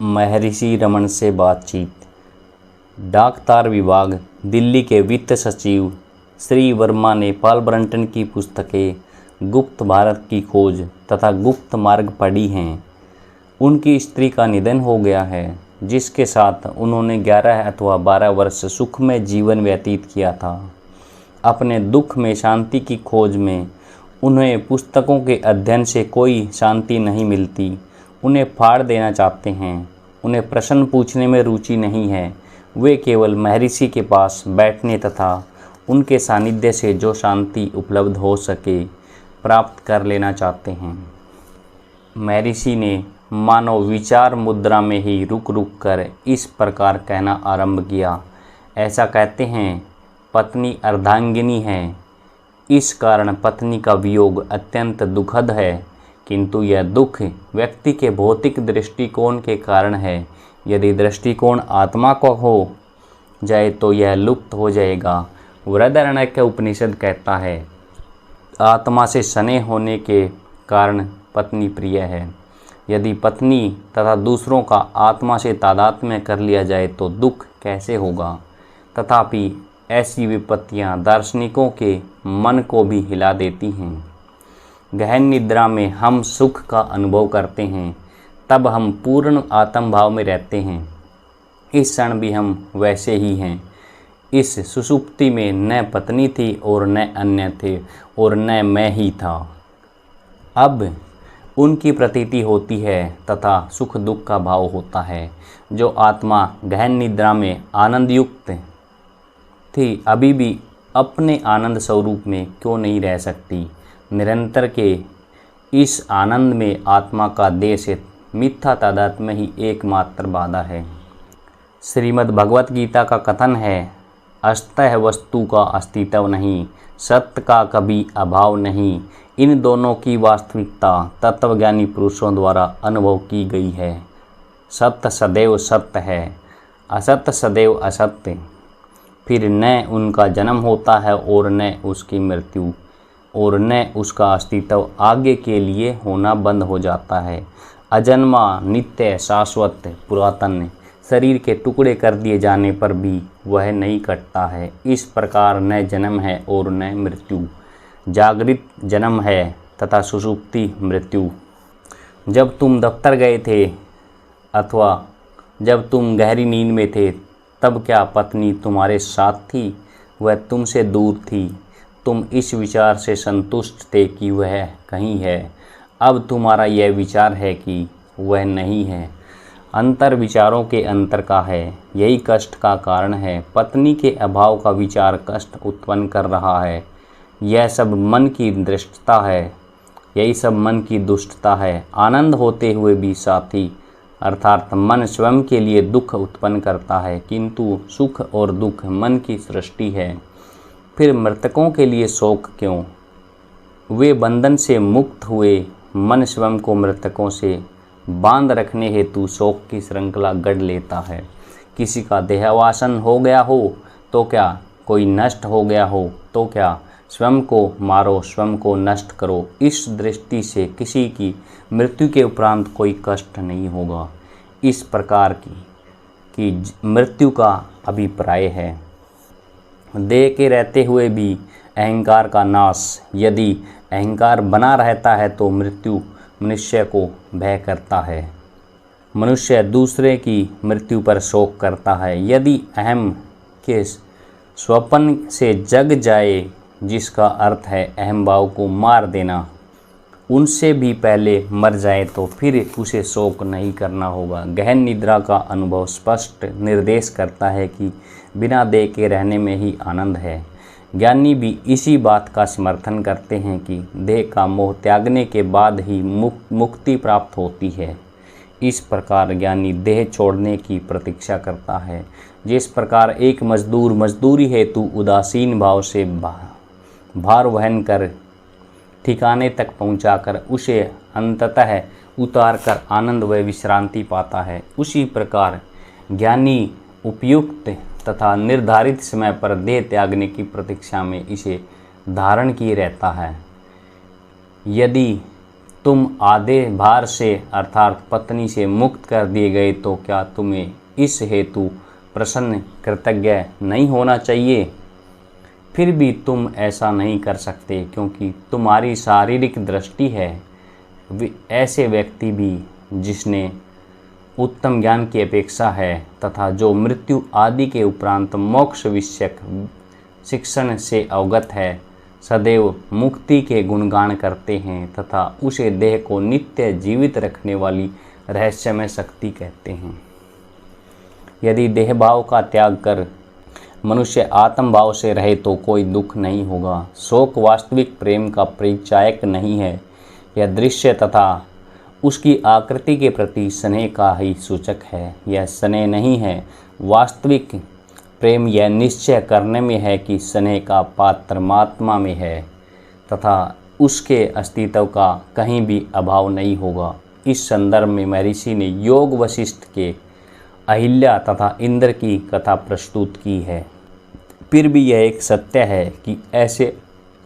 महर्षि रमन से बातचीत। डाक तार विभाग, दिल्ली के वित्त सचिव श्री वर्मा ने पॉल ब्रंटन की पुस्तकें गुप्त भारत की खोज तथा गुप्त मार्ग पढ़ी हैं। उनकी स्त्री का निधन हो गया है, जिसके साथ उन्होंने 11 अथवा 12 वर्ष सुखमय जीवन व्यतीत किया था। अपने दुख में शांति की खोज में उन्हें पुस्तकों के अध्ययन से कोई शांति नहीं मिलती। उन्हें फाड़ देना चाहते हैं। उन्हें प्रश्न पूछने में रुचि नहीं है। वे केवल महर्षि के पास बैठने तथा उनके सानिध्य से जो शांति उपलब्ध हो सके प्राप्त कर लेना चाहते हैं। महर्षि ने मानव विचार मुद्रा में ही रुक रुक कर इस प्रकार कहना आरंभ किया। ऐसा कहते हैं, पत्नी अर्धांगिनी है, इस कारण पत्नी का वियोग अत्यंत दुखद है, किंतु यह दुख व्यक्ति के भौतिक दृष्टिकोण के कारण है। यदि दृष्टिकोण आत्मा को हो जाए तो यह लुप्त हो जाएगा। बृहदारण्यक उपनिषद कहता है, आत्मा से स्नेह होने के कारण पत्नी प्रिय है। यदि पत्नी तथा दूसरों का आत्मा से तादात्म्य कर लिया जाए तो दुख कैसे होगा। तथापि ऐसी विपत्तियां दार्शनिकों के मन को भी हिला देती हैं। गहन निद्रा में हम सुख का अनुभव करते हैं, तब हम पूर्ण आत्म भाव में रहते हैं। इस क्षण भी हम वैसे ही हैं। इस सुषुप्ति में न पत्नी थी और न अन्य थे और न मैं ही था। अब उनकी प्रतीति होती है तथा सुख दुख का भाव होता है। जो आत्मा गहन निद्रा में आनंदयुक्त थी, अभी भी अपने आनंद स्वरूप में क्यों नहीं रह सकती। निरंतर के इस आनंद में आत्मा का देश मिथ्या तादात्म्य ही एकमात्र बाधा है। श्रीमद् भगवत गीता का कथन है, अस्तः वस्तु का अस्तित्व नहीं, सत्य का कभी अभाव नहीं। इन दोनों की वास्तविकता तत्वज्ञानी पुरुषों द्वारा अनुभव की गई है। सत्य सदैव सत्य है, असत्य सदैव असत्य। फिर न उनका जन्म होता है और न उसकी मृत्यु, और न उसका अस्तित्व आगे के लिए होना बंद हो जाता है। अजन्मा, नित्य, शाश्वत, पुरातन शरीर के टुकड़े कर दिए जाने पर भी वह नहीं कटता है। इस प्रकार न जन्म है और न मृत्यु। जागृत जन्म है तथा सुषुप्ति मृत्यु। जब तुम दफ्तर गए थे अथवा जब तुम गहरी नींद में थे, तब क्या पत्नी तुम्हारे साथ थी? वह तुमसे दूर थी। तुम इस विचार से संतुष्ट थे कि वह कहीं है। अब तुम्हारा यह विचार है कि वह नहीं है। अंतर विचारों के अंतर का है, यही कष्ट का कारण है। पत्नी के अभाव का विचार कष्ट उत्पन्न कर रहा है। यह सब मन की दृष्टता है, यही सब मन की दुष्टता है। आनंद होते हुए भी साथी अर्थात मन स्वयं के लिए दुख उत्पन्न करता है, किंतु सुख और दुख मन की सृष्टि है। फिर मृतकों के लिए शोक क्यों? वे बंधन से मुक्त हुए। मन स्वयं को मृतकों से बांध रखने हेतु शोक की श्रृंखला गढ़ लेता है। किसी का देहावसान हो गया हो तो क्या, कोई नष्ट हो गया हो तो क्या, स्वयं को मारो, स्वयं को नष्ट करो। इस दृष्टि से किसी की मृत्यु के उपरांत कोई कष्ट नहीं होगा। इस प्रकार की मृत्यु का अभिप्राय है। देह के रहते हुए भी अहंकार का नाश। यदि अहंकार बना रहता है तो मृत्यु मनुष्य को भय करता है। मनुष्य दूसरे की मृत्यु पर शोक करता है। यदि अहम के स्वपन से जग जाए, जिसका अर्थ है अहम भाव को मार देना, उनसे भी पहले मर जाए तो फिर उसे शोक नहीं करना होगा। गहन निद्रा का अनुभव स्पष्ट निर्देश करता है कि बिना देह के रहने में ही आनंद है। ज्ञानी भी इसी बात का समर्थन करते हैं कि देह का मोह त्यागने के बाद ही मुक्ति प्राप्त होती है। इस प्रकार ज्ञानी देह छोड़ने की प्रतीक्षा करता है। जिस प्रकार एक मजदूर मजदूरी हेतु उदासीन भाव से भार वहन कर ठिकाने तक पहुंचाकर उसे अंततः उतार कर आनंद व विश्रांति पाता है, उसी प्रकार ज्ञानी उपयुक्त तथा निर्धारित समय पर देह त्यागने की प्रतीक्षा में इसे धारण किए रहता है। यदि तुम आधे भार से अर्थात पत्नी से मुक्त कर दिए गए तो क्या तुम्हें इस हेतु प्रसन्न कृतज्ञ नहीं होना चाहिए? फिर भी तुम ऐसा नहीं कर सकते क्योंकि तुम्हारी शारीरिक दृष्टि है। ऐसे व्यक्ति भी जिसने उत्तम ज्ञान की अपेक्षा है तथा जो मृत्यु आदि के उपरांत मोक्ष विषयक शिक्षण से अवगत है, सदैव मुक्ति के गुणगान करते हैं तथा उसे देह को नित्य जीवित रखने वाली रहस्यमय शक्ति कहते हैं। यदि देह भाव का त्याग कर मनुष्य आत्म भाव से रहे तो कोई दुख नहीं होगा। शोक वास्तविक प्रेम का परिचायक नहीं है। यह दृश्य तथा उसकी आकृति के प्रति स्नेह का ही सूचक है। यह स्नेह नहीं है। वास्तविक प्रेम यह निश्चय करने में है कि स्नेह का पात्र परमात्मा में है तथा उसके अस्तित्व का कहीं भी अभाव नहीं होगा। इस संदर्भ में महर्षि ने योग वशिष्ठ के अहिल्या तथा इंद्र की कथा प्रस्तुत की है। फिर भी यह एक सत्य है कि ऐसे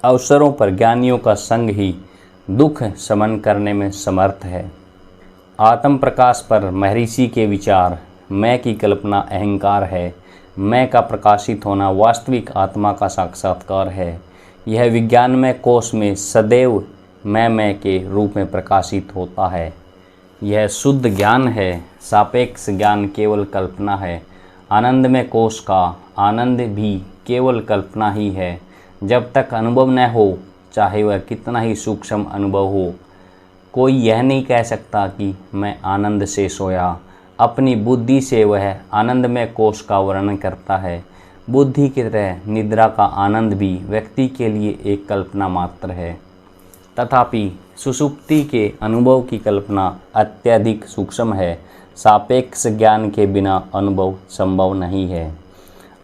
अवसरों पर ज्ञानियों का संग ही दुख शमन करने में समर्थ है। आत्म प्रकाश पर महर्षि के विचार। मैं की कल्पना अहंकार है। मैं का प्रकाशित होना वास्तविक आत्मा का साक्षात्कार है। यह विज्ञानमय कोश में सदैव मैं के रूप में प्रकाशित होता है। यह शुद्ध ज्ञान है। सापेक्ष ज्ञान केवल कल्पना है। आनंदमय कोश का आनंद भी केवल कल्पना ही है। जब तक अनुभव न हो, चाहे वह कितना ही सूक्ष्म अनुभव हो, कोई यह नहीं कह सकता कि मैं आनंद से सोया। अपनी बुद्धि से वह आनंदमय कोश का वर्णन करता है। बुद्धि की तरह निद्रा का आनंद भी व्यक्ति के लिए एक कल्पना मात्र है। तथापि सुषुप्ति के अनुभव की कल्पना अत्यधिक सूक्ष्म है। सापेक्ष ज्ञान के बिना अनुभव संभव नहीं है।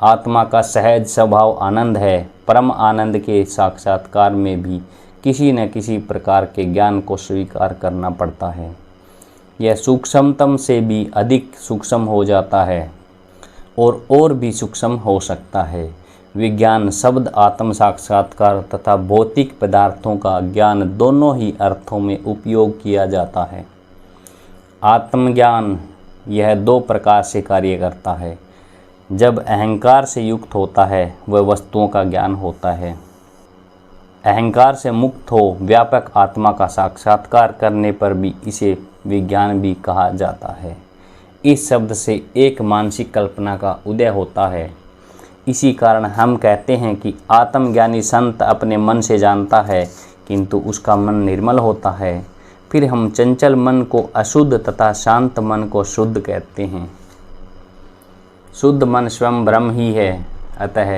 आत्मा का सहज स्वभाव आनंद है। परम आनंद के साक्षात्कार में भी किसी न किसी प्रकार के ज्ञान को स्वीकार करना पड़ता है। यह सूक्ष्मतम से भी अधिक सूक्ष्म हो जाता है और भी सूक्ष्म हो सकता है। विज्ञान शब्द आत्म साक्षात्कार तथा भौतिक पदार्थों का ज्ञान दोनों ही अर्थों में उपयोग किया जाता है। आत्मज्ञान यह दो प्रकार से कार्य करता है। जब अहंकार से युक्त होता है वह वस्तुओं का ज्ञान होता है। अहंकार से मुक्त हो व्यापक आत्मा का साक्षात्कार करने पर भी इसे विज्ञान भी कहा जाता है। इस शब्द से एक मानसिक कल्पना का उदय होता है। इसी कारण हम कहते हैं कि आत्मज्ञानी संत अपने मन से जानता है किंतु उसका मन निर्मल होता है। फिर हम चंचल मन को अशुद्ध तथा शांत मन को शुद्ध कहते हैं। शुद्ध मन स्वयं ब्रह्म ही है। अतः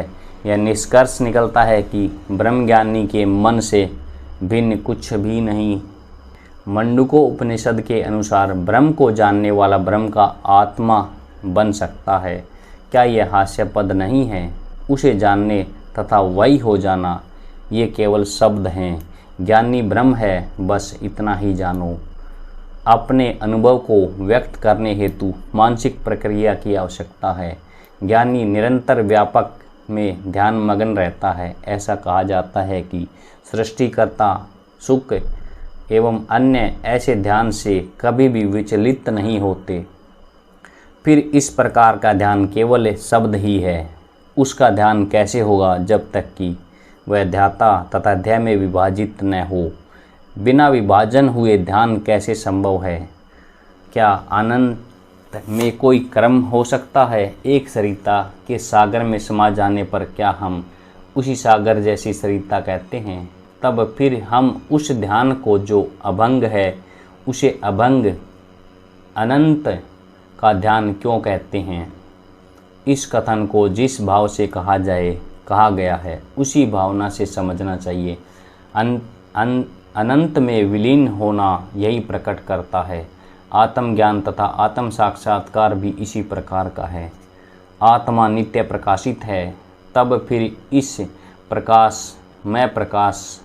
यह निष्कर्ष निकलता है कि ब्रह्मज्ञानी के मन से भिन्न कुछ भी नहीं। मंडूको उपनिषद के अनुसार ब्रह्म को जानने वाला ब्रह्म का आत्मा बन सकता है। क्या यह हास्यपद नहीं है? उसे जानने तथा वही हो जाना ये केवल शब्द हैं। ज्ञानी ब्रह्म है, बस इतना ही जानो। अपने अनुभव को व्यक्त करने हेतु मानसिक प्रक्रिया की आवश्यकता है। ज्ञानी निरंतर व्यापक में ध्यान मग्न रहता है। ऐसा कहा जाता है कि सृष्टिकर्ता सुख एवं अन्य ऐसे ध्यान से कभी भी विचलित नहीं होते। फिर इस प्रकार का ध्यान केवल शब्द ही है। उसका ध्यान कैसे होगा जब तक कि वह ध्याता तथा ध्याय में विभाजित न हो। बिना विभाजन हुए ध्यान कैसे संभव है? क्या आनंद में कोई क्रम हो सकता है? एक सरिता के सागर में समा जाने पर क्या हम उसी सागर जैसी सरिता कहते हैं? तब फिर हम उस ध्यान को जो अभंग है उसे अभंग अनंत का ध्यान क्यों कहते हैं? इस कथन को जिस भाव से कहा गया है उसी भावना से समझना चाहिए। अनंत में विलीन होना यही प्रकट करता है। आत्मज्ञान तथा आत्म साक्षात्कार भी इसी प्रकार का है। आत्मा नित्य प्रकाशित है। तब फिर इस प्रकाश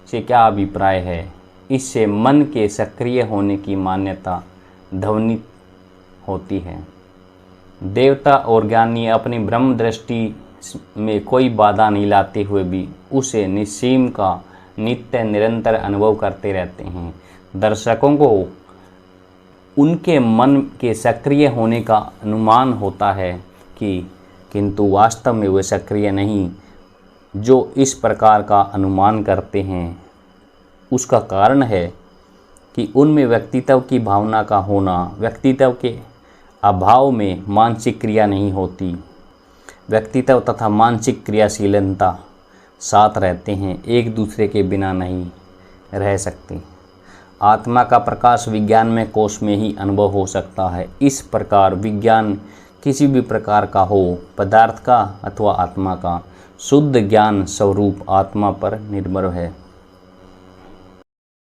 से क्या अभिप्राय है? इससे मन के सक्रिय होने की मान्यता ध्वनित होती है। देवता और ज्ञानी अपनी ब्रह्म दृष्टि में कोई बाधा नहीं लाते हुए भी उसे निस्सीम का नित्य निरंतर अनुभव करते रहते हैं। दर्शकों को उनके मन के सक्रिय होने का अनुमान होता है किंतु वास्तव में वे सक्रिय नहीं। जो इस प्रकार का अनुमान करते हैं उसका कारण है कि उनमें व्यक्तित्व की भावना का होना। व्यक्तित्व के अभाव में मानसिक क्रिया नहीं होती। व्यक्तित्व तथा मानसिक क्रियाशीलता साथ रहते हैं, एक दूसरे के बिना नहीं रह सकते। आत्मा का प्रकाश विज्ञान में कोश में ही अनुभव हो सकता है। इस प्रकार विज्ञान किसी भी प्रकार का हो, पदार्थ का अथवा आत्मा का, शुद्ध ज्ञान स्वरूप आत्मा पर निर्भर है।